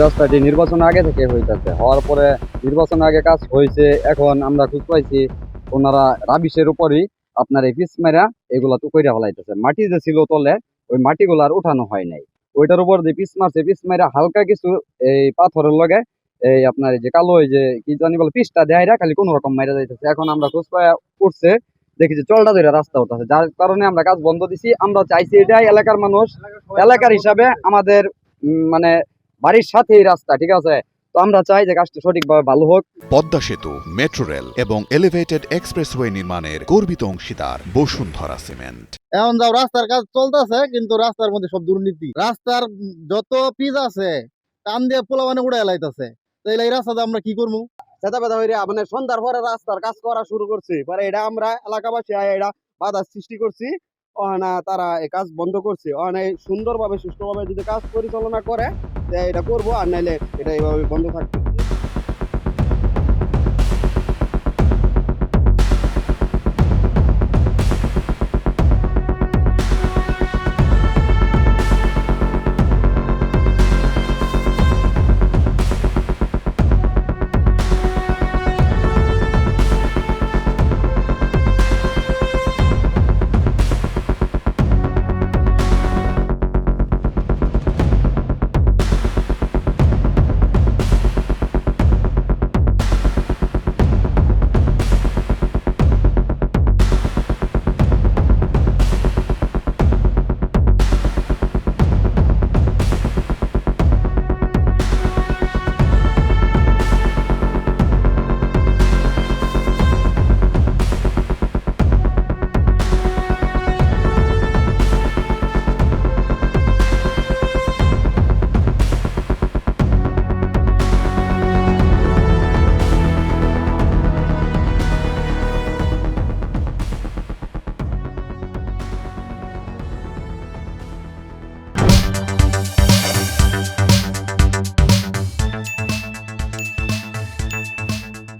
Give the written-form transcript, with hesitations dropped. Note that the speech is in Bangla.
রাস্তাটি নির্বাচন আগে থেকে হইতেছে, হওয়ার পরে নির্বাচন আগে কাজ হয়েছে। এখন আমরা খুঁজ পাইছি ওনারা রাবিশের উপরই আপনার এই পিচ মেরা এগুলা তো কইরা ফেলাইতেছে। মাটি যে ছিল তলে ওই মাটিগুলো আর উঠানো হয় নাই, ওইটার উপর যে পিচ মারছে, পিচ মেরা হালকা কিছু এই পাথরের লগে এই আপনার এই যে কালো এই যে কি জানি বলে পিচটা দেয় খালি কোন রকম মাইরা যাইতেছে। এখন আমরা খোঁজ পাওয়া উঠছে, দেখি যে চলটা ধরে রাস্তা উঠতেছে, যার কারণে আমরা কাজ বন্ধ দিছি। আমরা চাইছি এটাই এলাকার মানুষ, এলাকার হিসাবে আমাদের মানে বাড়ির সাথেই রাস্তা, ঠিক আছে। তো আমরা চাই যে কাজটা সঠিকভাবে ভালো হোক। পদ্মা সেতু, মেট্রো রেল এবং এলিভেটেড এক্সপ্রেসওয়ে নির্মাণের গর্বিত অংশীদার বসুন্ধরা সিমেন্ট। এখন যাও রাস্তার কাজ চলতেছে, কিন্তু রাস্তার মধ্যে সব দুর্নীতি। রাস্তার যত পিচ আছে টান দিয়ে পোলা মানে উড়াই লাইতেছে। তো এই রাস্তাতে আমরা কি করবো? চেতা পেতা হইরে মানে সন্ধ্যার পরে রাস্তার কাজ করা শুরু করছি, পরে এটা আমরা এলাকাবাসী এটা বাধা সৃষ্টি করছি। না তারা এই কাজ বন্ধ করছে, সুন্দরভাবে সুষ্ঠুভাবে যদি কাজ পরিচালনা করে এটা করবো, আর নাইলে এটা এইভাবে বন্ধ থাকবে।